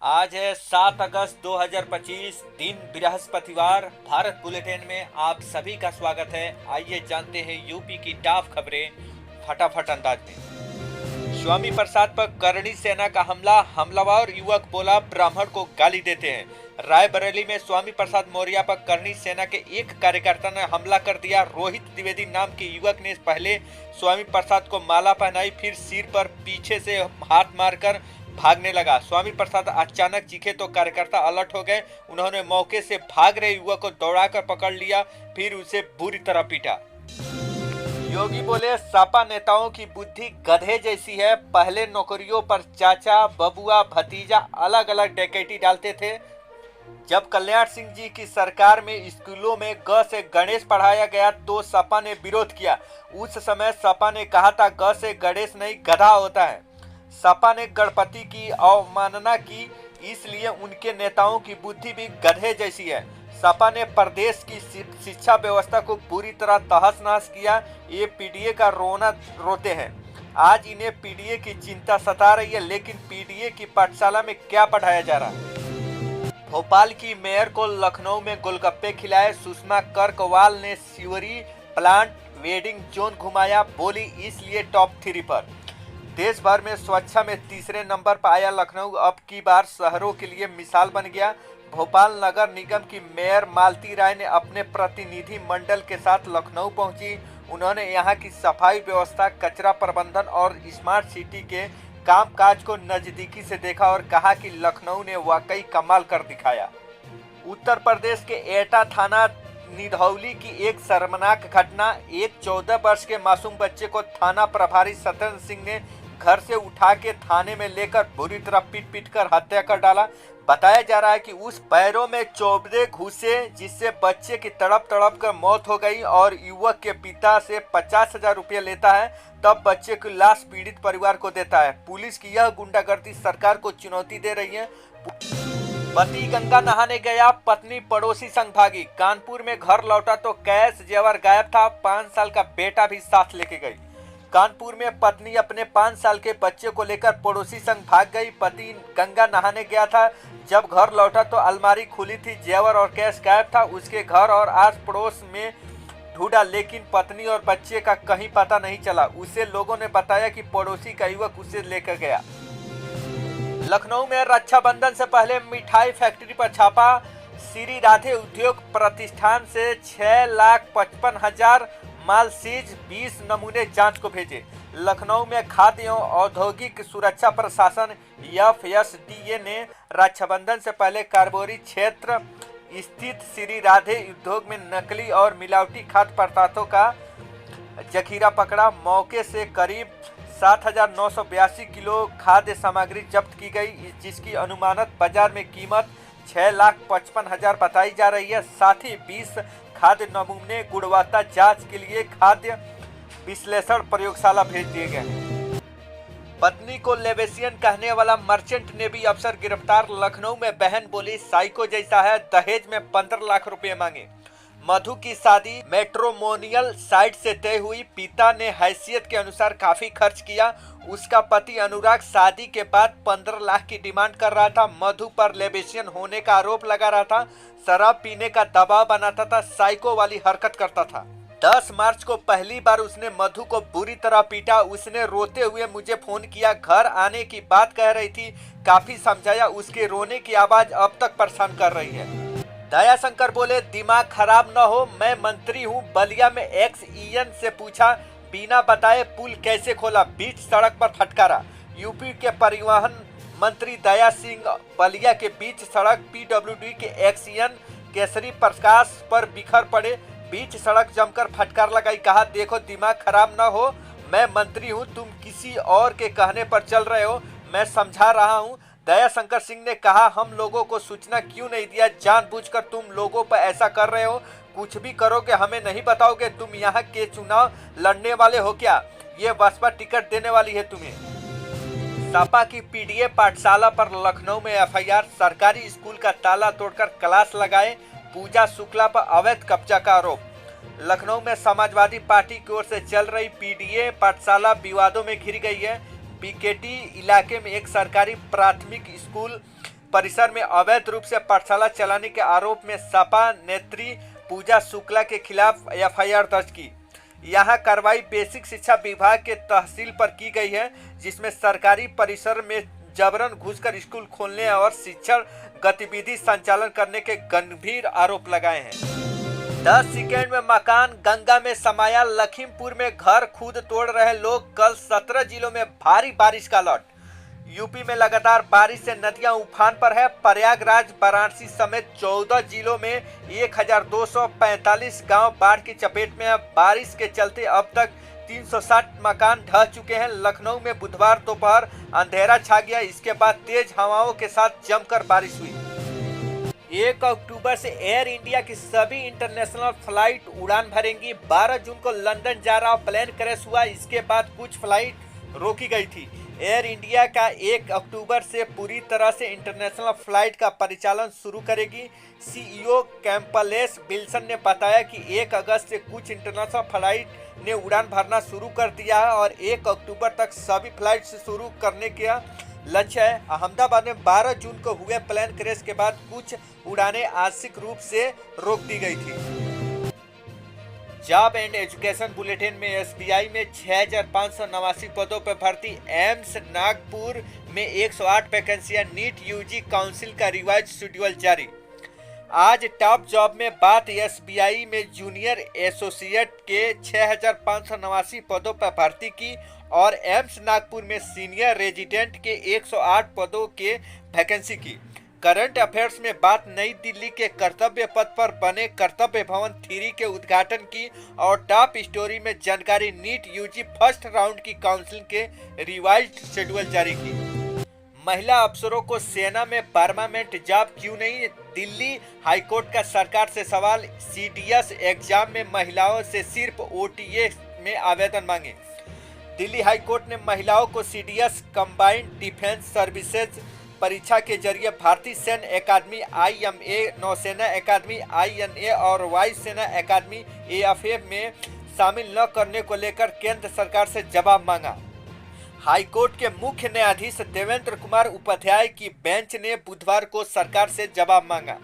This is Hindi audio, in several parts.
आज है 7 अगस्त 2025 दिन बृहस्पतिवार। भारत बुलेटिन में आप सभी का स्वागत है। आइए जानते हैं यूपी की टॉप खबरें फटाफट अंदाज में। स्वामी प्रसाद पर करणी सेना का हमलावर युवक बोला ब्राह्मण को गाली देते हैं। रायबरेली में स्वामी प्रसाद मौर्य पर करणी सेना के एक कार्यकर्ता ने हमला कर दिया। रोहित द्विवेदी नाम के युवक ने पहले स्वामी प्रसाद को माला पहनाई, फिर सिर पर पीछे से हाथ मारकर भागने लगा। स्वामी प्रसाद अचानक चीखे तो कार्यकर्ता अलर्ट हो गए। उन्होंने मौके से भाग रहे युवक को दौड़ाकर पकड़ लिया, फिर उसे बुरी तरह पीटा। योगी बोले सपा नेताओं की बुद्धि गधे जैसी है। पहले नौकरियों पर चाचा, बबुआ, भतीजा अलग अलग डकैती डालते थे। जब कल्याण सिंह जी की सरकार में स्कूलों में ग से गणेश पढ़ाया गया तो सपा ने विरोध किया। उस समय सपा ने कहा था ग से गणेश नहीं गधा होता है। सपा ने गणपति की अवमानना की, इसलिए उनके नेताओं की बुद्धि भी गधे जैसी है। सपा ने प्रदेश की शिक्षा व्यवस्था को बुरी तरह तहस नहस किया। ये पीडीए का रोना रोते हैं। आज इन्हें पीडीए की चिंता सता रही है, लेकिन पीडीए की पाठशाला में क्या पढ़ाया जा रहा है। भोपाल की मेयर को लखनऊ में गोलगप्पे खिलाए। सुषमा कर्कवाल ने सिवरी प्लांट वेडिंग जोन घुमाया, बोली इसलिए टॉप 3 पर। देश भर में स्वच्छता में तीसरे नंबर पर आया लखनऊ। अब की बार शहरों के लिए मिसाल बन गया। भोपाल नगर निगम की मेयर मालती राय ने अपने प्रतिनिधि मंडल के साथ लखनऊ पहुंची। उन्होंने यहां की सफाई व्यवस्था, कचरा प्रबंधन और स्मार्ट सिटी के कामकाज को नजदीकी से देखा और कहा कि लखनऊ ने वाकई कमाल कर दिखाया। उत्तर प्रदेश के एटा थाना निधौली की एक शर्मनाक घटना। एक 14 वर्ष के मासूम बच्चे को थाना प्रभारी सत्येंद्र सिंह ने घर से उठा के थाने में लेकर बुरी तरह पीट कर हत्या कर डाला। बताया जा रहा है कि उस पैरों में चोबड़े घुसे, जिससे बच्चे की तड़प कर मौत हो गई और युवक के पिता से 50,000 रुपये लेता है, तब बच्चे की लाश पीड़ित परिवार को देता है। पुलिस की यह गुंडागर्दी सरकार को चुनौती दे रही है। पति गंगा नहाने गया, पत्नी पड़ोसी संग भागी। कानपुर में घर लौटा तो कैश जेवर गायब था। 5 साल का बेटा भी साथ लेके गई। कानपुर में पत्नी अपने 5 साल के बच्चे को लेकर पड़ोसी संग भाग गई। पति गंगा नहाने गया था, जब घर लौटा तो अलमारी खुली थी, जेवर और कैश गायब था। उसके घर और आस पड़ोस में ढूंढा, लेकिन पत्नी और बच्चे का कहीं पता नहीं चला। उसे लोगों ने बताया कि पड़ोसी का युवक उसे लेकर गया। लखनऊ में रक्षाबंधन से पहले मिठाई फैक्ट्री पर छापा। श्री राधे उद्योग प्रतिष्ठान से 6,55,000 माल सीज, 20 नमूने जांच को भेजे। लखनऊ में खाद्य एवं औद्योगिक सुरक्षा प्रशासन FSDA ने रक्षाबंधन से पहले कार्बोरी क्षेत्र स्थित श्री राधे उद्योग में नकली और मिलावटी खाद्य पदार्थों का जखीरा पकड़ा। मौके से करीब 7,982 किलो खाद्य सामग्री जब्त की गई, जिसकी अनुमानित बाजार में कीमत 6,55,000 बताई जा रही है। साथ ही 20 खाद्य नमूने गुणवत्ता जांच के लिए खाद्य विश्लेषण प्रयोगशाला भेज दिए गए हैं। पत्नी को लेवेशियन कहने वाला मर्चेंट नेवी अफसर गिरफ्तार। लखनऊ में बहन बोली साइको जैसा है, दहेज में 15 लाख रुपए मांगे। मधु की शादी मैट्रिमोनियल साइट से तय हुई। पिता ने हैसियत के अनुसार काफी खर्च किया। उसका पति अनुराग शादी के बाद 15 लाख की डिमांड कर रहा था। मधु पर लेवेशियन होने का आरोप लगा रहा था। शराब पीने का दबाव बनाता था, साइको वाली हरकत करता था। 10 मार्च को पहली बार उसने मधु को बुरी तरह पीटा। उसने रोते हुए मुझे फोन किया, घर आने की बात कह रही थी। काफी समझाया, उसके रोने की आवाज अब तक परेशान कर रही है। दयाशंकर बोले दिमाग खराब न हो, मैं मंत्री हूँ। बलिया में XEN से पूछा, बिना बताए पुल कैसे खोला, बीच सड़क पर फटकारा। यूपी के परिवहन मंत्री दया सिंह बलिया के बीच सड़क PWD के XEN केसरी प्रकाश पर बिखर पड़े। बीच सड़क जमकर फटकार लगाई। कहा देखो दिमाग खराब न हो, मैं मंत्री हूँ, तुम किसी और के कहने पर चल रहे हो, मैं समझा रहा हूँ। दयाशंकर सिंह ने कहा हम लोगों को सूचना क्यों नहीं दिया, जानबूझकर तुम लोगों पर ऐसा कर रहे हो। कुछ भी करोगे हमें नहीं बताओगे। तुम यहाँ के चुनाव लड़ने वाले हो क्या? ये बसपा टिकट देने वाली है तुम्हें। सपा की पीडीए पाठशाला पर लखनऊ में FIR। सरकारी स्कूल का ताला तोड़कर क्लास लगाए। पूजा शुक्ला पर अवैध कब्जा का आरोप। लखनऊ में समाजवादी पार्टी की ओर से चल रही पीडीए पाठशाला विवादों में घिर गई है। बीकेटी इलाके में एक सरकारी प्राथमिक स्कूल परिसर में अवैध रूप से पाठशाला चलाने के आरोप में सपा नेत्री पूजा शुक्ला के खिलाफ एफआईआर दर्ज की। यहां कार्रवाई बेसिक शिक्षा विभाग के तहसील पर की गई है, जिसमें सरकारी परिसर में जबरन घुसकर स्कूल खोलने और शिक्षण गतिविधि संचालन करने के गंभीर आरोप लगाए हैं। 10 सेकेंड में मकान गंगा में समाया। लखीमपुर में घर खुद तोड़ रहे लोग। कल 17 जिलों में भारी बारिश का अलर्ट। यूपी में लगातार बारिश से नदियां उफान पर है। प्रयागराज, वाराणसी समेत 14 जिलों में 1245 गांव बाढ़ की चपेट में है। बारिश के चलते अब तक 360 मकान ढह चुके हैं। लखनऊ में बुधवार दोपहर अंधेरा छा गया। इसके बाद तेज हवाओं के साथ जमकर बारिश हुई। 1 अक्टूबर से एयर इंडिया की सभी इंटरनेशनल फ्लाइट उड़ान भरेंगी। 12 जून को लंदन जा रहा प्लेन क्रैश हुआ। इसके बाद कुछ फ्लाइट रोकी गई थी। एयर इंडिया का 1 अक्टूबर से पूरी तरह से इंटरनेशनल फ्लाइट का परिचालन शुरू करेगी। सीईओ कैंपलेस विल्सन ने बताया कि 1 अगस्त से कुछ इंटरनेशनल फ्लाइट ने उड़ान भरना शुरू कर दिया है और 1 अक्टूबर तक सभी फ्लाइट से शुरू करने का लक्ष्य है। अहमदाबाद में 12 जून को हुए प्लेन क्रैश के बाद कुछ उड़ानें आंशिक रूप से रोक दी गई थी। जॉब एंड एजुकेशन बुलेटिन में एसबीआई में 6589 पदों पर भर्ती। एम्स नागपुर में 108 वैकेंसियां। नीट यूजी काउंसिल का रिवाइज शेड्यूल जारी। आज टॉप जॉब में बात एसबीआई में जूनियर एसोसिएट के 6589 पदों पर भर्ती की और एम्स नागपुर में सीनियर रेजिडेंट के 108 पदों के वैकेंसी की। करंट अफेयर्स में बात नई दिल्ली के कर्तव्य पथ पर बने कर्तव्य भवन 3 के उद्घाटन की और टॉप स्टोरी में जानकारी नीट यूजी फर्स्ट राउंड की काउंसिलिंग के रिवाइज्ड शेड्यूल जारी की। महिला अफसरों को सेना में परमानेंट जॉब क्यों नहीं? दिल्ली हाईकोर्ट का सरकार से सवाल। सीडीएस एग्जाम में महिलाओं से सिर्फ ओटीए में आवेदन मांगे। दिल्ली हाईकोर्ट ने महिलाओं को सीडीएस कंबाइंड डिफेंस सर्विसेज परीक्षा के जरिए भारतीय सैन्य अकादमी आईएमए, नौसेना अकादमी आईएनए और वायु सेना अकादमी एएफए में शामिल न करने को लेकर केंद्र सरकार से जवाब मांगा। हाईकोर्ट के मुख्य न्यायाधीश देवेंद्र कुमार उपाध्याय की बेंच ने बुधवार को सरकार से जवाब मांगा।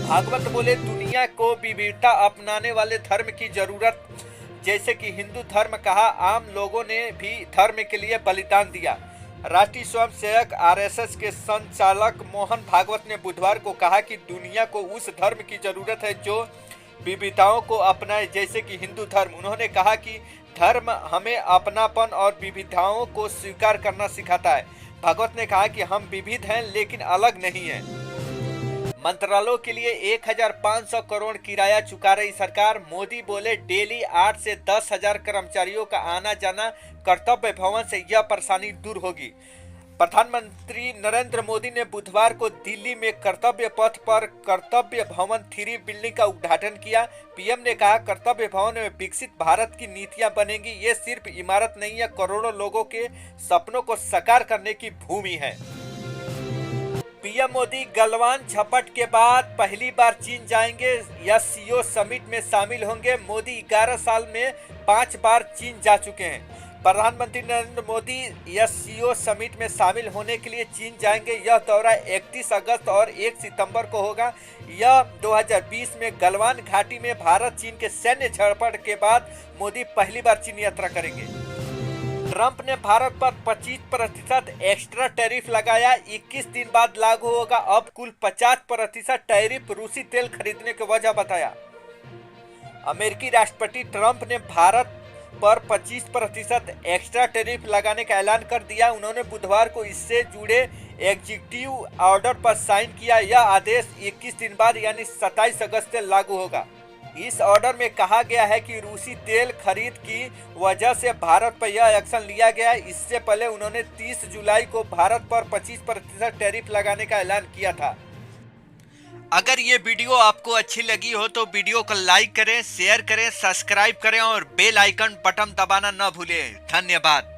भागवत बोले, दुनिया को विविधता अपनाने वाले धर्म की जरूरत। जैसे कि हिंदू धर्म कहा, आम लोगों ने भी धर्म के लिए बलिदान दिया। राष्ट्रीय स्वयंसेवक आरएसएस के संचालक मोहन भागवत ने बुधवार को कहा कि दुनिया को उस धर्म की जरूरत है जो विविधताओं को अपनाए, जैसे कि हिंदू धर्म। उन्होंने कहा कि धर्म हमें अपनापन और विविधताओं को स्वीकार करना सिखाता है। भागवत ने कहा कि हम विविध हैं लेकिन अलग नहीं हैं। मंत्रालयों के लिए 1500 करोड़ किराया चुका रही सरकार। मोदी बोले, डेली 8 से 10,000 कर्मचारियों का आना जाना कर्तव्य भवन से यह परेशानी दूर होगी। प्रधानमंत्री नरेंद्र मोदी ने बुधवार को दिल्ली में कर्तव्य पथ पर कर्तव्य भवन 3 बिल्डिंग का उद्घाटन किया। पीएम ने कहा, कर्तव्य भवन में विकसित भारत की नीतियां बनेंगी। ये सिर्फ इमारत नहीं है, करोड़ों लोगों के सपनों को साकार करने की भूमि है। पीएम मोदी गलवान झपट के बाद पहली बार चीन जाएंगे या सीओ समिट में शामिल होंगे। मोदी 11 साल में 5 बार चीन जा चुके हैं। प्रधानमंत्री नरेंद्र मोदी एससीओ समिट में शामिल होने के लिए चीन जाएंगे। यह दौरा 31 अगस्त और 1 सितंबर को होगा। यह 2020 में गलवान घाटी में भारत चीन के सैन्य झड़प के बाद मोदी पहली बार चीन यात्रा करेंगे। ट्रंप ने भारत पर 25% एक्स्ट्रा टैरिफ लगाया। 21 दिन बाद लागू होगा। अब कुल 50% टैरिफ रूसी तेल खरीदने की वजह बताया। अमेरिकी राष्ट्रपति ट्रंप ने भारत पर 25% एक्स्ट्रा टैरिफ लगाने का ऐलान कर दिया। उन्होंने बुधवार को इससे जुड़े एग्जीक्यूटिव ऑर्डर पर साइन किया। यह आदेश 21 दिन बाद यानी 27 अगस्त से लागू होगा। इस ऑर्डर में कहा गया है कि रूसी तेल खरीद की वजह से भारत पर यह एक्शन लिया गया है। इससे पहले उन्होंने 30 जुलाई को भारत पर 25% टैरिफ लगाने का ऐलान किया था। अगर ये वीडियो आपको अच्छी लगी हो तो वीडियो को लाइक करें, शेयर करें, सब्सक्राइब करें और बेल आइकन बटन दबाना न भूलें। धन्यवाद।